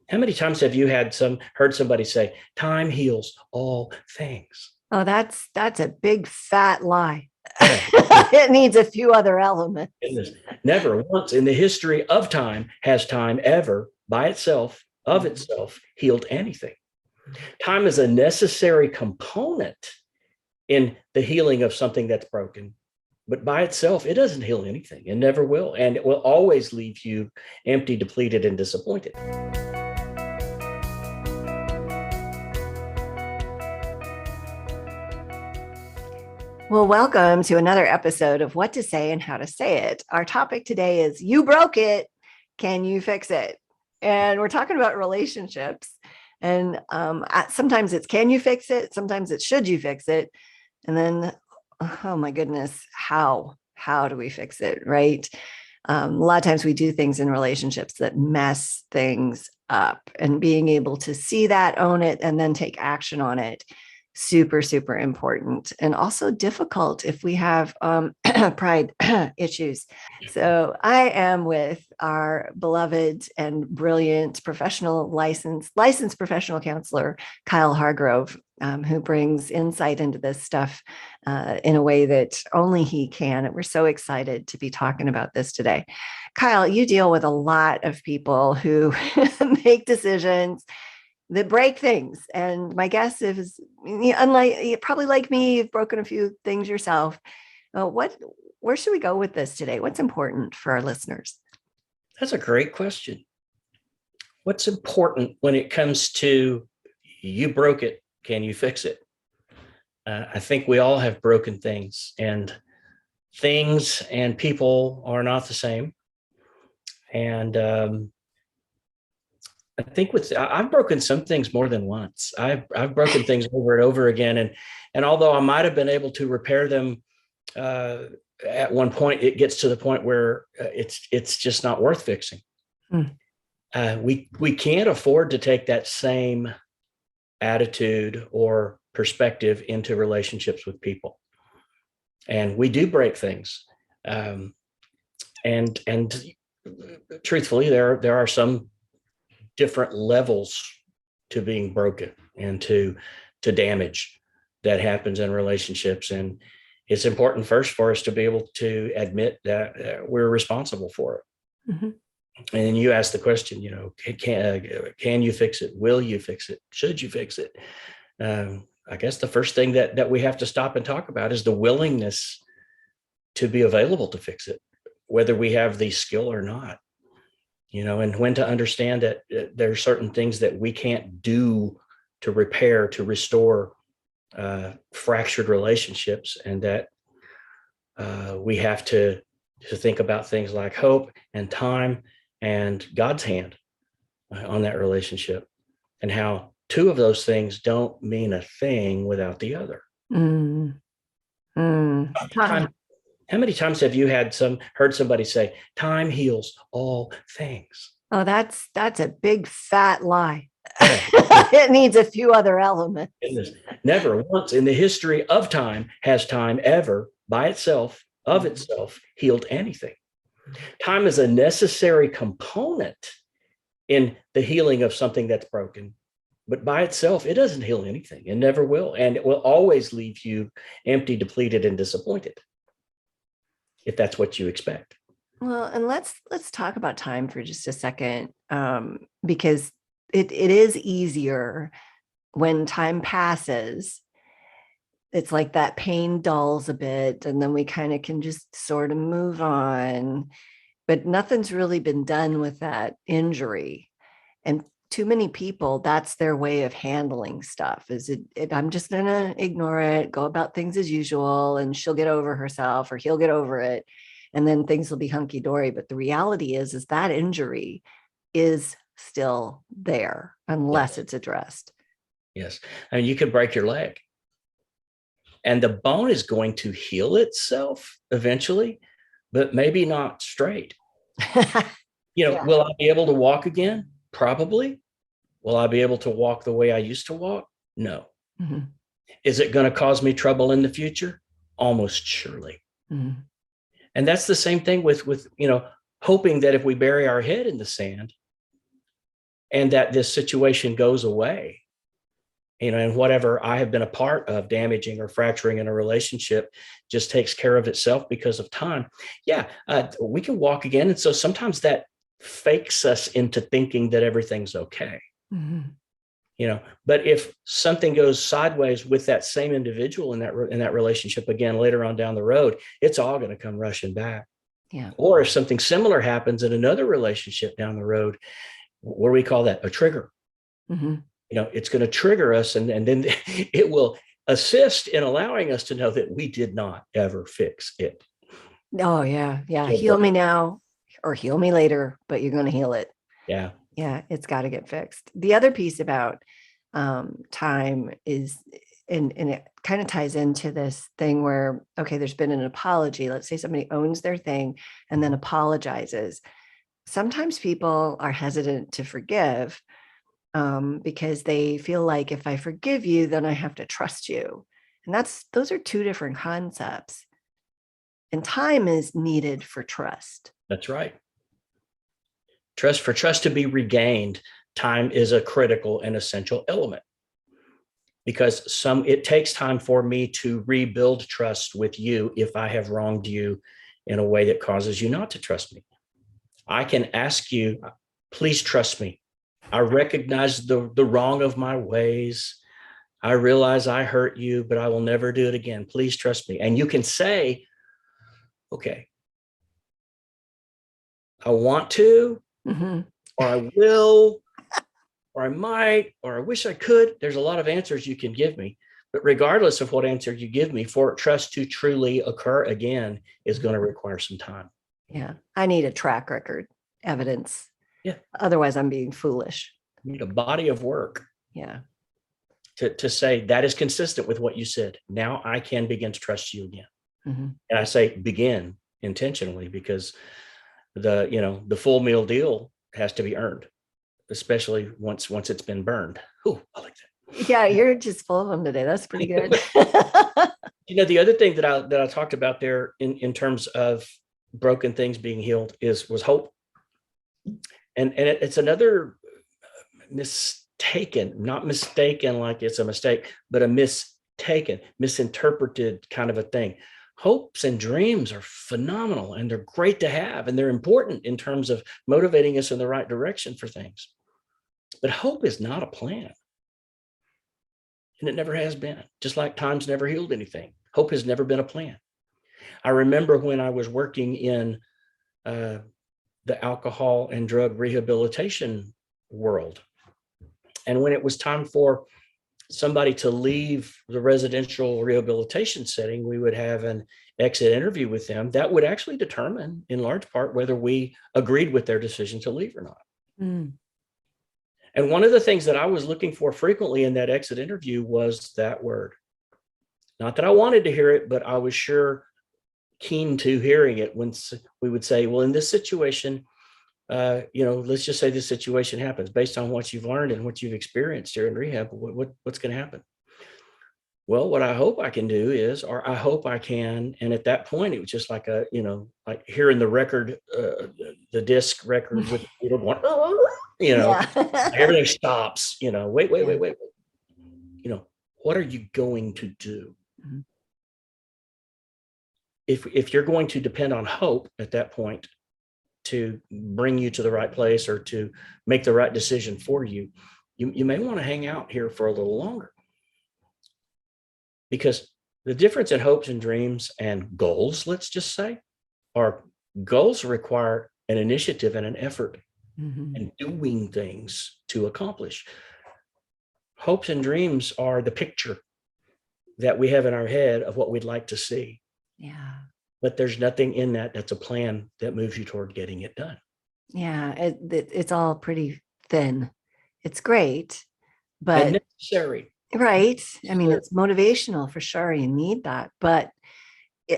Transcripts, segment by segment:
How many times have you heard somebody say, time heals all things? Oh, that's a big fat lie. Yeah. It needs a few other elements. Goodness. Never once in the history of time has time ever by itself, of itself, healed anything. Time is a necessary component in the healing of something that's broken. But by itself, it doesn't heal anything. It never will. And it will always leave you empty, depleted, and disappointed. Well, welcome to another episode of What to Say and How to Say It. Our topic today is You Broke It. Can you fix it? And we're talking about relationships. And sometimes it's can you fix it? Sometimes it's should you fix it? And then, oh my goodness, how? How do we fix it? Right? A lot of times we do things in relationships that mess things up, and being able to see that, own it, and then take action on it. Super, super important, and also difficult if we have pride issues. So I am with our beloved and brilliant licensed professional counselor, Kyle Hargrove, who brings insight into this stuff in a way that only he can. And we're so excited to be talking about this today. Kyle, you deal with a lot of people who make decisions that break things. And my guess is, unlike probably like me, you've broken a few things yourself. Where should we go with this today? What's important for our listeners? That's a great question. What's important when it comes to you broke it, can you fix it? I think we all have broken things, and people are not the same. And I think I've broken some things more than once. I've broken things over and over again, and although I might have been able to repair them at one point, it gets to the point where it's just not worth fixing. We can't afford to take that same attitude or perspective into relationships with people, and we do break things. And truthfully, there are some different levels to being broken and to damage that happens in relationships. And it's important first for us to be able to admit that we're responsible for it. Mm-hmm. And then you ask the question, can you fix it? Will you fix it? Should you fix it? I guess the first thing that we have to stop and talk about is the willingness to be available to fix it, whether we have the skill or not. And when to understand that there are certain things that we can't do to repair, to restore fractured relationships, and that we have to think about things like hope and time and God's hand on that relationship, and how two of those things don't mean a thing without the other. How many times have you heard somebody say, time heals all things? Oh, that's a big fat lie. It needs a few other elements. Never once in the history of time has time ever by itself, of itself, healed anything. Time is a necessary component in the healing of something that's broken. But by itself, it doesn't heal anything. It never will. And it will always leave you empty, depleted, and disappointed, if that's what you expect. Well, and let's talk about time for just a second, because it is easier when time passes. It's like that pain dulls a bit, and then we kind of can just sort of move on. But nothing's really been done with that injury. And too many people, that's their way of handling stuff. I'm just going to ignore it, go about things as usual, and she'll get over herself, or he'll get over it, and then things will be hunky dory. But the reality is that injury is still there unless it's addressed. Yes. I mean, you could break your leg, and the bone is going to heal itself eventually, but maybe not straight. Yeah. Will I be able to walk again? Probably. Will I be able to walk the way I used to walk? No. Mm-hmm. Is it going to cause me trouble in the future? Almost surely. Mm-hmm. And that's the same thing with hoping that if we bury our head in the sand, and that this situation goes away. And whatever I have been a part of damaging or fracturing in a relationship just takes care of itself because of time. Yeah, we can walk again. And so sometimes that fakes us into thinking that everything's okay. Mm-hmm. But if something goes sideways with that same individual in that relationship again later on down the road, it's all going to come rushing back. Yeah. Or if something similar happens in another relationship down the road, what do we call that? A trigger. Mm-hmm. It's going to trigger us, and then it will assist in allowing us to know that we did not ever fix it. Oh, yeah. Yeah. Heal me now or heal me later, but you're going to heal it. Yeah. Yeah. It's got to get fixed. The other piece about time is, and it kind of ties into this thing where, okay, there's been an apology. Let's say somebody owns their thing and then apologizes. Sometimes people are hesitant to forgive because they feel like if I forgive you, then I have to trust you. And those are two different concepts. And time is needed for trust. That's right. For trust to be regained, time is a critical and essential element, because it takes time for me to rebuild trust with you if I have wronged you in a way that causes you not to trust me. I can ask you, please trust me. I recognize the wrong of my ways. I realize I hurt you, but I will never do it again. Please trust me. And you can say, okay, I want to, mm-hmm. or I will, or I might, or I wish I could. There's a lot of answers you can give me. But regardless of what answer you give me, for trust to truly occur again is going to require some time. Yeah. I need a track record, evidence. Yeah. Otherwise, I'm being foolish. You need a body of work. Yeah. To say that is consistent with what you said. Now I can begin to trust you again. Mm-hmm. And I say begin intentionally, because the full meal deal has to be earned, especially once it's been burned. Oh, I like that. Yeah, you're just full of them today. That's pretty good. The other thing that I talked about there in terms of broken things being healed was hope. And it's another not mistaken like it's a mistake, but a misinterpreted kind of a thing. Hopes and dreams are phenomenal, and they're great to have, and they're important in terms of motivating us in the right direction for things. But hope is not a plan. And it never has been. Just like time's never healed anything. Hope has never been a plan. I remember when I was working in the alcohol and drug rehabilitation world, and when it was time for somebody to leave the residential rehabilitation setting, we would have an exit interview with them that would actually determine in large part whether we agreed with their decision to leave or not. Mm. And one of the things that I was looking for frequently in that exit interview was that word. Not that I wanted to hear it, but I was sure keen to hearing it when we would say, well, in this situation, let's just say this situation happens based on what you've learned and what you've experienced during rehab. What's going to happen? Well, what I hope I can do is, or I hope I can. And at that point, it was just like like hearing the record, the disc record with one, everything stops, wait. What are you going to do? Mm-hmm. If you're going to depend on hope at that point to bring you to the right place or to make the right decision for you, you may want to hang out here for a little longer. Because the difference in hopes and dreams and goals, let's just say, are goals require an initiative and an effort, mm-hmm. and doing things to accomplish. Hopes and dreams are the picture that we have in our head of what we'd like to see. Yeah. But there's nothing in that's a plan that moves you toward getting it done. Yeah, it's all pretty thin. It's great, but and necessary. Right. I mean, it's motivational for sure. You need that. But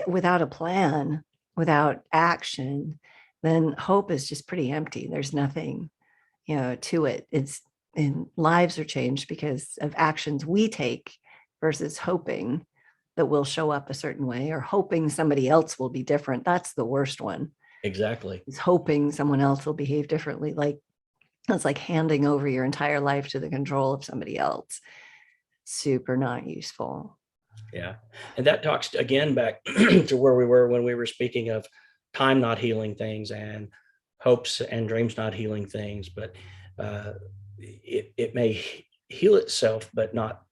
without a plan, without action, then hope is just pretty empty. There's nothing, to it. And lives are changed because of actions we take versus hoping that will show up a certain way or hoping somebody else will be different. That's the worst one. Exactly. Is hoping someone else will behave differently. Like It's like handing over your entire life to the control of somebody else. Super not useful. Yeah. And that talks again back to where we were when we were speaking of time not healing things and hopes and dreams not healing things, but it may heal itself, but not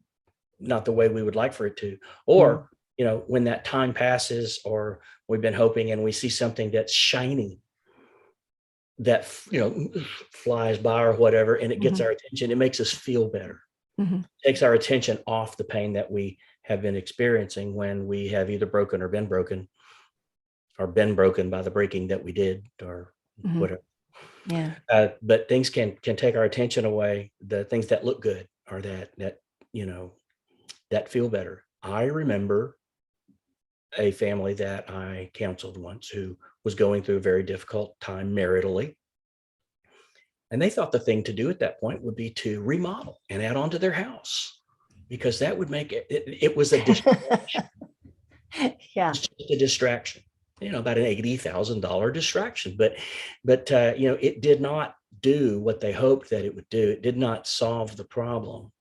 the way we would like for it to. Or, when that time passes, or we've been hoping and we see something that's shiny that, flies by or whatever, and it gets our attention, it makes us feel better. Takes our attention off the pain that we have been experiencing when we have either broken or been broken by the breaking that we did, or whatever. Yeah. But things can take our attention away. The things that look good, or that feel better. I remember a family that I counseled once who was going through a very difficult time maritally. And they thought the thing to do at that point would be to remodel and add on to their house, because that would make it was a distraction. Yeah. It's just a distraction, about an $80,000 distraction. But it did not do what they hoped that it would do. It did not solve the problem.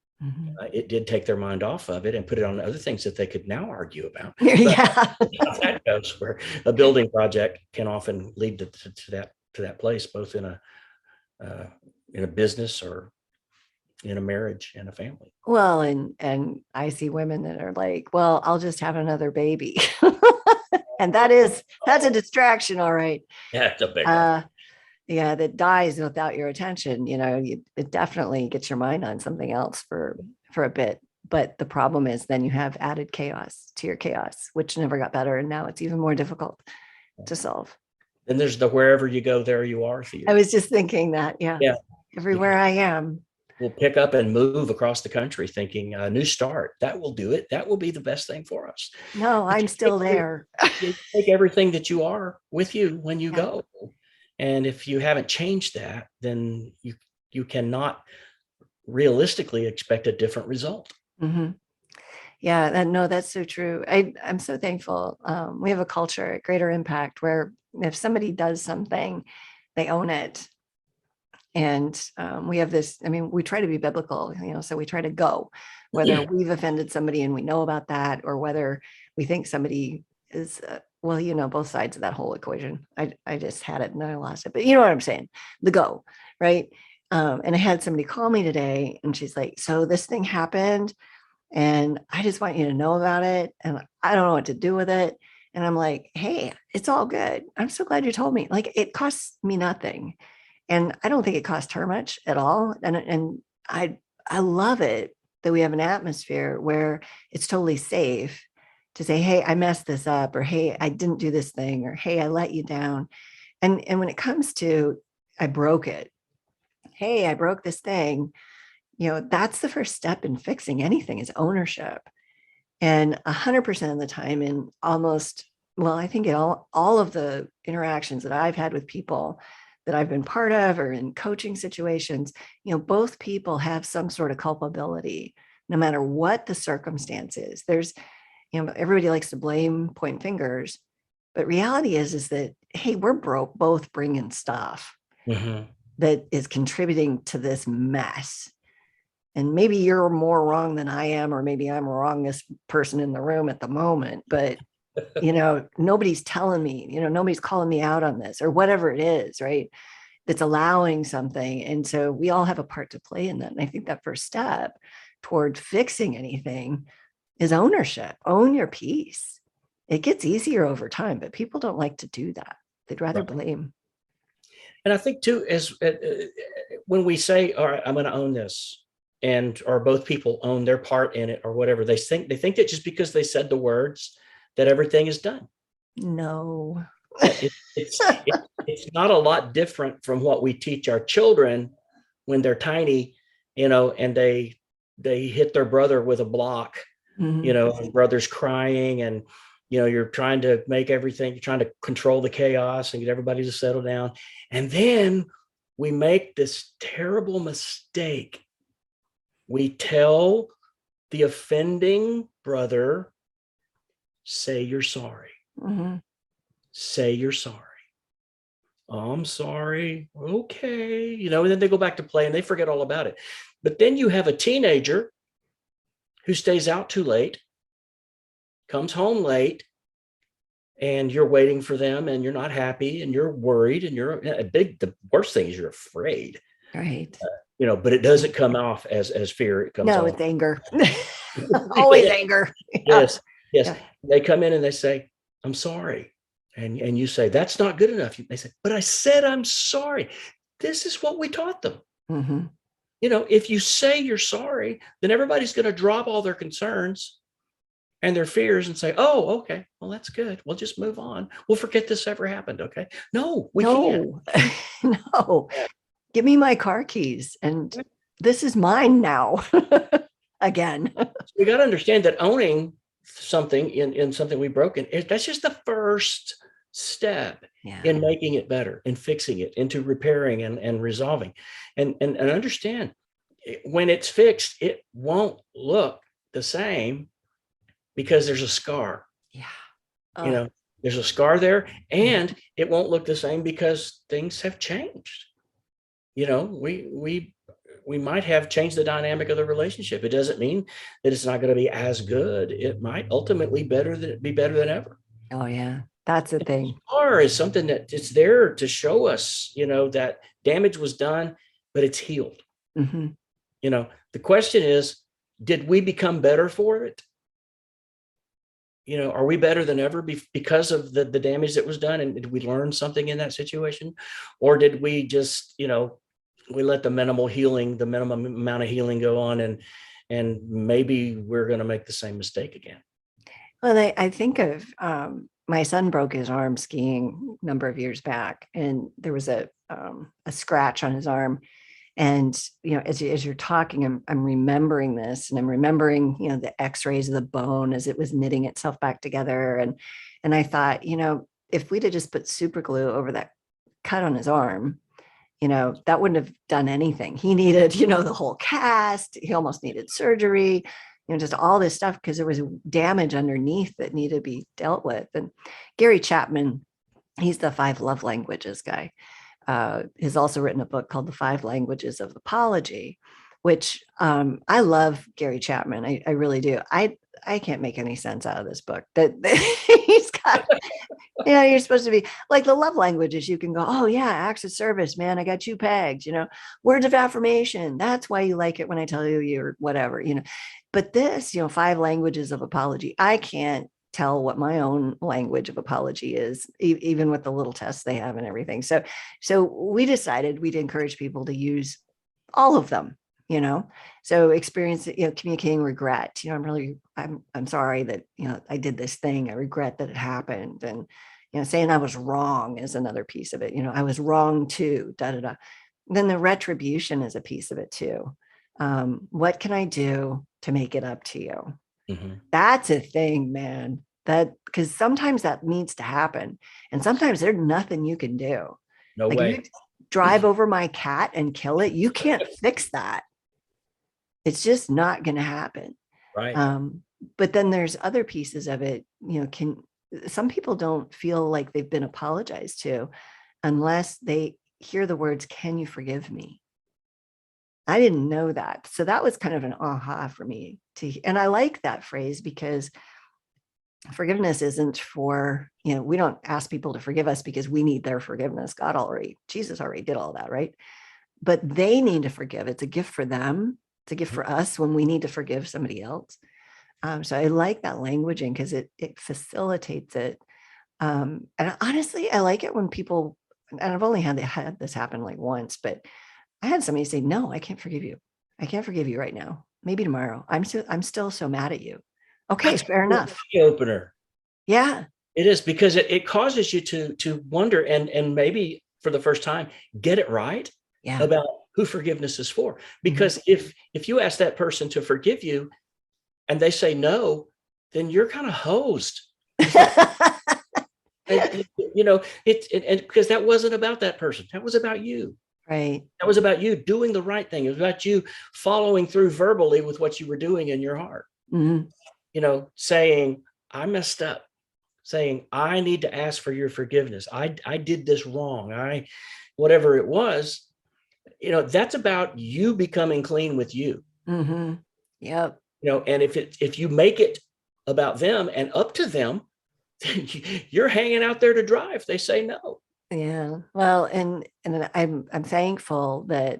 It did take their mind off of it and put it on other things that they could now argue about. Yeah. That goes where a building project can often lead to that place, both in a business or in a marriage and a family. Well, and I see women that are like, well, I'll just have another baby. And that's a distraction. All right. Yeah, it's a big one. Yeah, that dies without your attention. It definitely gets your mind on something else for a bit. But the problem is then you have added chaos to your chaos, which never got better. And now it's even more difficult to solve. Then there's the wherever you go, there you are theory. I was just thinking that. Yeah. Everywhere I am. We'll pick up and move across the country thinking a new start. That will do it. That will be the best thing for us. No, I'm still there. You take everything that you are with you when you go. And if you haven't changed that, then you cannot realistically expect a different result. Yeah, that's so true. I'm so thankful. We have a culture at Greater Impact where if somebody does something, they own it. And we have this, we try to be biblical, so we try to go, whether we've offended somebody and we know about that, or whether we think somebody is, both sides of that whole equation. I just had it and then I lost it, but you know what I'm saying? The go, right? And I had somebody call me today and she's like, so this thing happened and I just want you to know about it. And I don't know what to do with it. And I'm like, hey, it's all good. I'm so glad you told me. Like, it costs me nothing. And I don't think it cost her much at all. And I love it that we have an atmosphere where it's totally safe to say, hey, I messed this up, or hey, I didn't do this thing, or hey, I let you down. And when it comes to, I broke it. Hey, I broke this thing. That's the first step in fixing anything, is ownership. And 100% of the time in I think in all of the interactions that I've had with people that I've been part of, or in coaching situations, both people have some sort of culpability, no matter what the circumstance is. There's, everybody likes to blame, point fingers, but reality is that, hey, we're both bringing stuff that is contributing to this mess. And maybe you're more wrong than I am, or maybe I'm wrongest person in the room at the moment, but nobody's telling me, nobody's calling me out on this, or whatever it is, right? That's allowing something. And so we all have a part to play in that. And I think that first step toward fixing anything is ownership. Own your piece. It gets easier over time, but people don't like to do that. They'd rather blame. And I think too, as when we say, all right, I'm going to own this, or both people own their part in it, or whatever, they think that just because they said the words, that everything is done. No. It's not a lot different from what we teach our children when they're tiny, and they hit their brother with a block, and brother's crying, and you're trying to you're trying to control the chaos and get everybody to settle down. And then we make this terrible mistake. We tell the offending brother, say you're sorry. Say you're sorry. Oh, I'm sorry. Okay. And then they go back to play and they forget all about it. But then you have a teenager who stays out too late, comes home late, and you're waiting for them and you're not happy and you're worried and the worst thing is you're afraid, Right. but it doesn't come off as fear. It comes No, off. it's anger. Always anger. Yeah. Yes. Yes. Yeah. They come in and they say, I'm sorry. And you say, that's not good enough. They say, but I said, I'm sorry. This is what we taught them. Mm-hmm. If you say you're sorry, then everybody's going to drop all their concerns and their fears and say, oh, okay, well, that's good. We'll just move on. We'll forget this ever happened. Okay. No, we can't. No. Give me my car keys and this is mine now. Again. We got to understand that owning something in something we've broken, that's just the first step in making it better, in fixing it, into repairing and resolving. And understand, when it's fixed, it won't look the same because there's a scar. Yeah. There's a scar there, and it won't look the same because things have changed. We might have changed the dynamic of the relationship. It doesn't mean that it's not going to be as good. It might ultimately be better than ever. Oh yeah. That's the thing. Scar is something that it's there to show us, that damage was done, but it's healed. Mm-hmm. The question is, did we become better for it? Are we better than ever because of the damage that was done? And did we learn something in that situation? Or did we just, we let the minimum amount of healing go on, and maybe we're going to make the same mistake again? Well, I think of my son broke his arm skiing a number of years back, and there was a scratch on his arm. And as you're talking, I'm remembering this, and I'm remembering the X-rays of the bone as it was knitting itself back together. And I thought, if we'd have just put super glue over that cut on his arm, that wouldn't have done anything. He needed, the whole cast. He almost needed surgery, just all this stuff because there was damage underneath that needed to be dealt with. And Gary Chapman, he's the 5 love languages guy, has also written a book called The 5 Languages of Apology, which I love Gary Chapman. I really do. I can't make any sense out of this book that he's got. You're supposed to be like the love languages. You can go, oh yeah, acts of service, man. I got you pegged, words of affirmation. That's why you like it when I tell you you're whatever, but this, 5 languages of apology. I can't tell what my own language of apology is, even with the little tests they have and everything. So we decided we'd encourage people to use all of them, so experience, communicating regret. I'm sorry that, I did this thing. I regret that it happened. And, saying I was wrong is another piece of it. I was wrong too, da, da, da. Then the retribution is a piece of it too. What can I do to make it up to you? Mm-hmm. That's a thing, man. Because sometimes that needs to happen. And sometimes there's nothing you can do. No way. If you drive over my cat and kill it, you can't fix that. It's just not going to happen. Right. But then there's other pieces of it, some people don't feel like they've been apologized to unless they hear the words, can you forgive me? I didn't know that. So that was kind of an aha for me and I like that phrase because forgiveness isn't for, we don't ask people to forgive us because we need their forgiveness. Jesus already did all that, right? But they need to forgive. It's a gift for them. It's a gift for us when we need to forgive somebody else. So I like that languaging because it facilitates it. And honestly, I like it when people, and I've only had this happen like once, but I had somebody say, no, I can't forgive you. I can't forgive you right now. Maybe tomorrow. I'm still so mad at you. Okay, that's fair enough. The opener. Yeah. It is, because it causes you to wonder and maybe for the first time, get it right about who forgiveness is for. Because if you ask that person to forgive you and they say no, then you're kind of hosed. and because that wasn't about that person. That was about you. Right. That was about you doing the right thing. It was about you following through verbally with what you were doing in your heart. Mm-hmm. Saying, I messed up. saying, I need to ask for your forgiveness. I did this wrong. Whatever it was, that's about you becoming clean with you. Mm-hmm. Yep. And if you make it about them and up to them, you're hanging out there to dry if they say no. Yeah. Well, and I'm thankful that,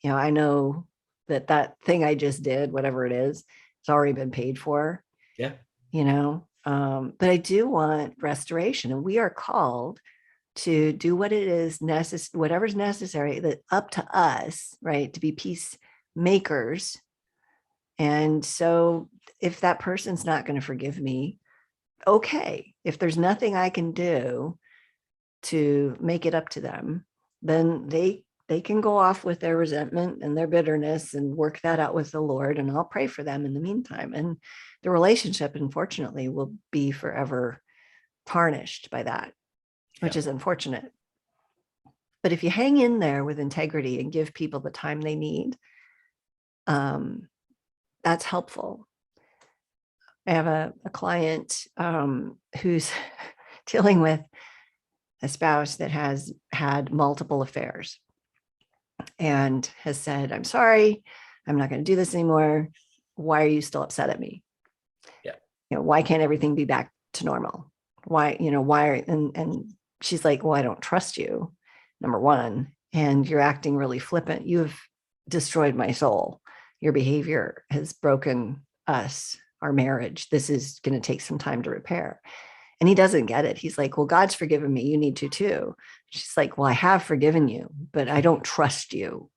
I know that thing I just did, whatever it is, it's already been paid for. Yeah. But I do want restoration, and we are called to do what it is whatever's necessary, that up to us, right, to be peacemakers. And so if that person's not going to forgive me, okay, if there's nothing I can do to make it up to them, then they can go off with their resentment and their bitterness and work that out with the Lord. And I'll pray for them in the meantime. And the relationship, unfortunately, will be forever tarnished by that, which is unfortunate. But if you hang in there with integrity and give people the time they need, that's helpful. I have a client who's dealing with a spouse that has had multiple affairs and has said, I'm sorry, I'm not going to do this anymore. Why are you still upset at me? Yeah. Why can't everything be back to normal? Why, and she's like, well, I don't trust you, number one, and you're acting really flippant. You've destroyed my soul. Your behavior has broken us, our marriage. This is going to take some time to repair. And he doesn't get it. He's like, well, God's forgiven me. You need to too. She's like, well, I have forgiven you, but I don't trust you.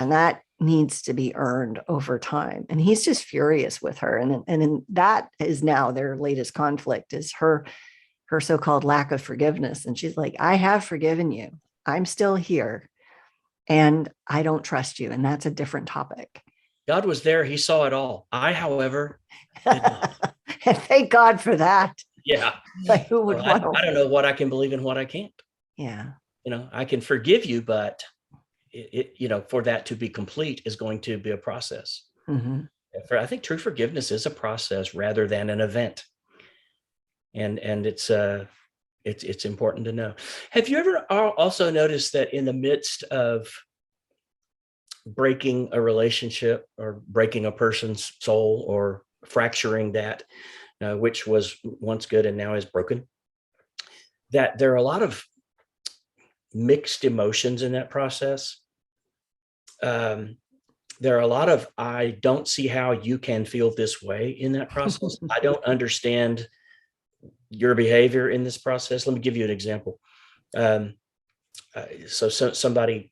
And that needs to be earned over time. And he's just furious with her. And that is now their latest conflict, is her so-called lack of forgiveness. And she's like, I have forgiven you. I'm still here. And I don't trust you. And that's a different topic. God was there. He saw it all. I, however, did not. And thank God for that. Yeah. Like, who would I don't know what I can believe and what I can't. Yeah. I can forgive you, but for that to be complete is going to be a process. Mm-hmm. I think true forgiveness is a process rather than an event. And it's important to know. Have you ever also noticed that in the midst of breaking a relationship or breaking a person's soul or fracturing that, which was once good and now is broken, that there are a lot of mixed emotions in that process? There are a lot of, I don't see how you can feel this way in that process. I don't understand your behavior in this process. Let me give you an example. So somebody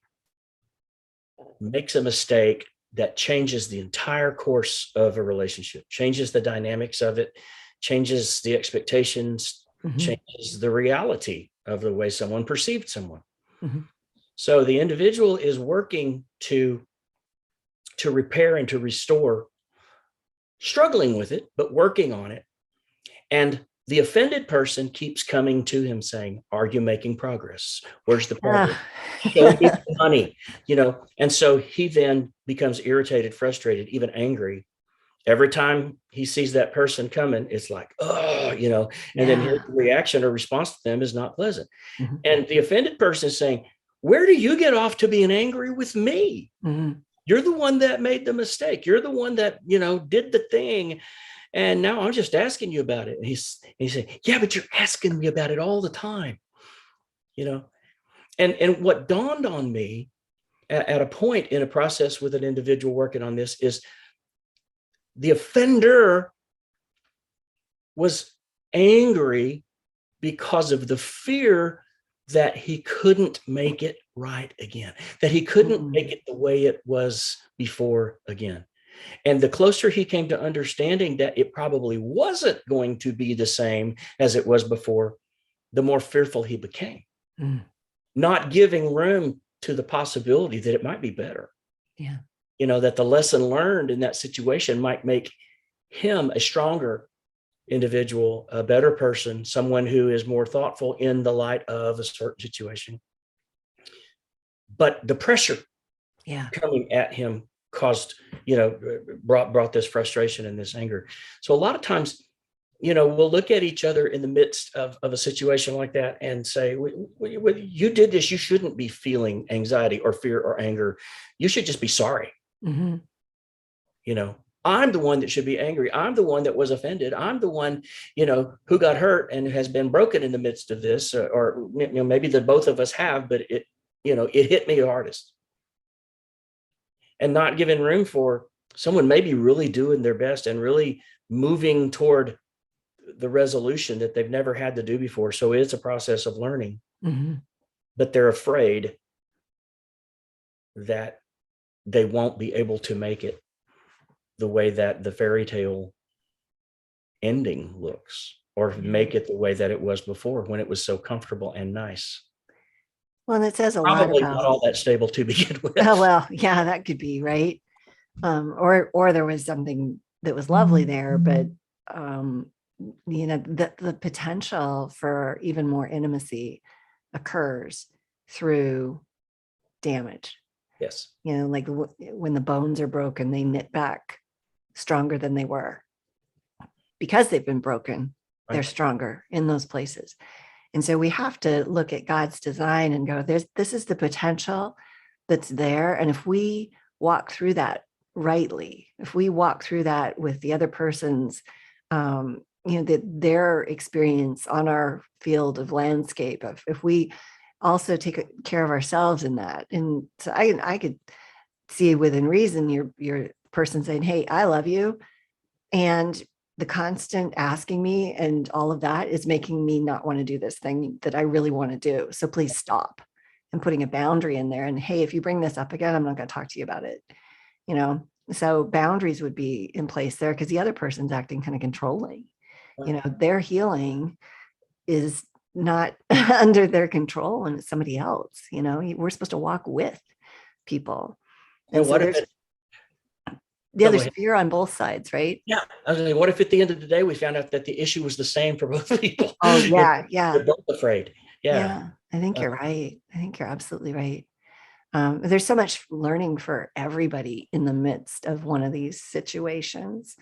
makes a mistake that changes the entire course of a relationship, changes the dynamics of it, changes the expectations, Mm-hmm. changes the reality of the way someone perceived someone. Mm-hmm. So the individual is working to repair and to restore, struggling with it, but working on it. And the offended person keeps coming to him saying, are you making progress? Where's the progress? Show me the money, And so he then becomes irritated, frustrated, even angry. Every time he sees that person coming, it's like, oh, and then his reaction or response to them is not pleasant. Mm-hmm. And the offended person is saying, where do you get off to being angry with me? Mm-hmm. You're the one that made the mistake. You're the one that, did the thing. And now I'm just asking you about it. And he's saying, yeah, but you're asking me about it all the time, And what dawned on me at a point in a process with an individual working on this is the offender was angry because of the fear that he couldn't make it right again, that he couldn't make it the way it was before again. And the closer he came to understanding that it probably wasn't going to be the same as it was before, the more fearful he became, not giving room to the possibility that it might be better. Yeah. That the lesson learned in that situation might make him a stronger individual, a better person, someone who is more thoughtful in the light of a certain situation. But the pressure coming at him caused, brought this frustration and this anger. So a lot of times we'll look at each other in the midst of a situation like that and say, you did this. You shouldn't be feeling anxiety or fear or anger. You should just be sorry. Mm-hmm. I'm the one that should be angry. I'm the one that was offended. I'm the one, who got hurt and has been broken in the midst of this, or maybe the both of us have, but it hit me hardest. And not giving room for someone maybe really doing their best and really moving toward the resolution that they've never had to do before. So it's a process of learning, Mm-hmm. but they're afraid that they won't be able to make it the way that the fairy tale ending looks, or make it the way that it was before, when it was so comfortable and nice. Well, and it says a Probably lot not about, all that stable to begin with. oh, well, yeah, that could be right. Or there was something that was lovely there, but the potential for even more intimacy occurs through damage. Yes. Like when the bones are broken, they knit back stronger than they were because they've been broken. Right. They're stronger in those places. And so we have to look at God's design and go, this is the potential that's there. And if we walk through that rightly, if we walk through that with the other person's, their experience on our field of landscape, if we also take care of ourselves in that. And so I could see within reason, your person saying, hey, I love you. And the constant asking me and all of that is making me not want to do this thing that I really want to do. So please stop, and putting a boundary in there. And hey, if you bring this up again, I'm not going to talk to you about it. So boundaries would be in place there, because the other person's acting kind of controlling. Their healing is not under their control, and it's somebody else. We're supposed to walk with people. And so there's fear on both sides, right? Yeah. I was like, what if at the end of the day we found out that the issue was the same for both people? Oh, yeah. Yeah. They're both afraid. Yeah. I think you're right. I think you're absolutely right. There's so much learning for everybody in the midst of one of these situations.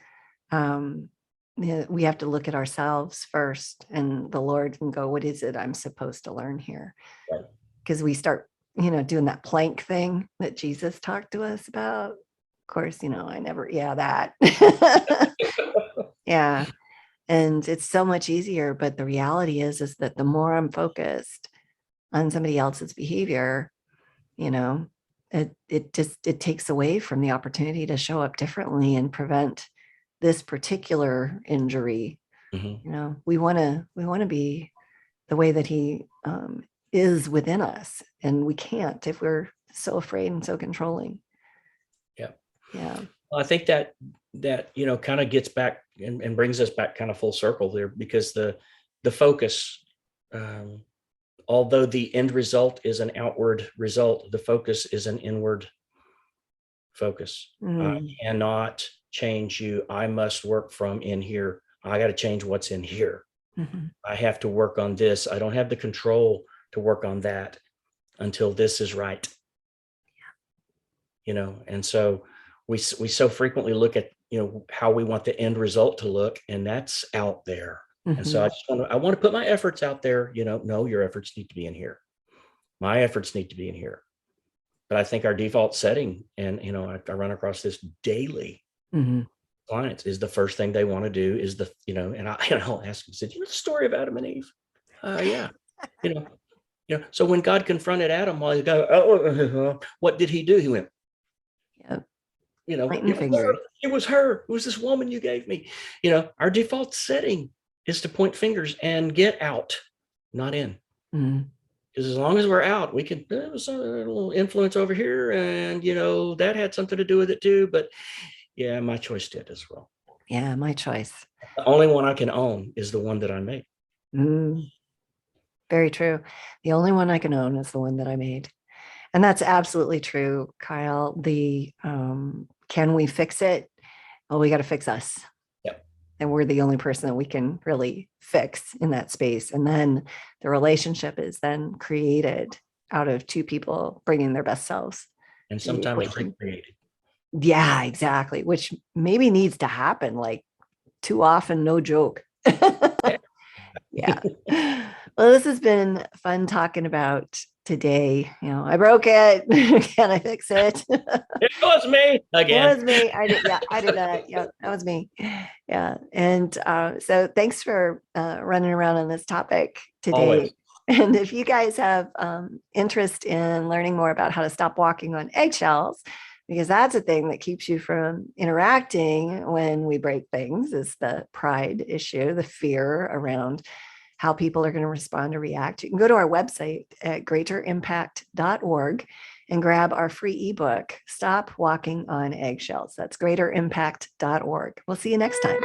We have to look at ourselves first, and the Lord can go, what is it I'm supposed to learn here? Because we start, doing that plank thing that Jesus talked to us about. Of course, that. Yeah. And it's so much easier. But the reality is that the more I'm focused on somebody else's behavior, it takes away from the opportunity to show up differently and prevent this particular injury. Mm-hmm. We want to be the way that he is within us, and we can't if we're so afraid and so controlling. Yeah. Well, I think that kind of gets back and brings us back kind of full circle there, because the focus, although the end result is an outward result, the focus is an inward focus. I cannot change you. I must work from in here. I got to change what's in here. Mm-hmm. I have to work on this. I don't have the control to work on that until this is right. Yeah. And so we so frequently look at, how we want the end result to look, and that's out there. Mm-hmm. And so I want to put my efforts out there. No, your efforts need to be in here. My efforts need to be in here. But I think our default setting, and, I run across this daily. Mm-hmm. Clients, is the first thing they want to do is and I'll ask them, said, the story of Adam and Eve? Yeah. So when God confronted Adam while he go, what did he do? He went, it was her. It was this woman you gave me. Our default setting is to point fingers and get out, not in. Mm-hmm. Because as long as we're out, we can, there was a little influence over here, and, that had something to do with it too. But yeah, my choice did as well. Yeah, my choice. The only one I can own is the one that I made. Very true. The only one I can own is the one that I made. And that's absolutely true, Kyle. Can we fix it? Well, we got to fix us. Yep. And we're the only person that we can really fix in that space. And then the relationship is then created out of two people bringing their best selves. And sometimes recreated. Yeah, exactly. Which maybe needs to happen like too often, no joke. Yeah. Well, this has been fun talking about today. I broke it. Can I fix it? It was me It again. was me. I did. Yeah, I did that. Yeah, that was me. Yeah. And so thanks for running around on this topic today. Always. And if you guys have interest in learning more about how to stop walking on eggshells, because that's a thing that keeps you from interacting when we break things, is the pride issue, the fear around how people are going to respond or react. You can go to our website at greaterimpact.org and grab our free ebook, Stop Walking on Eggshells. That's greaterimpact.org. We'll see you next time.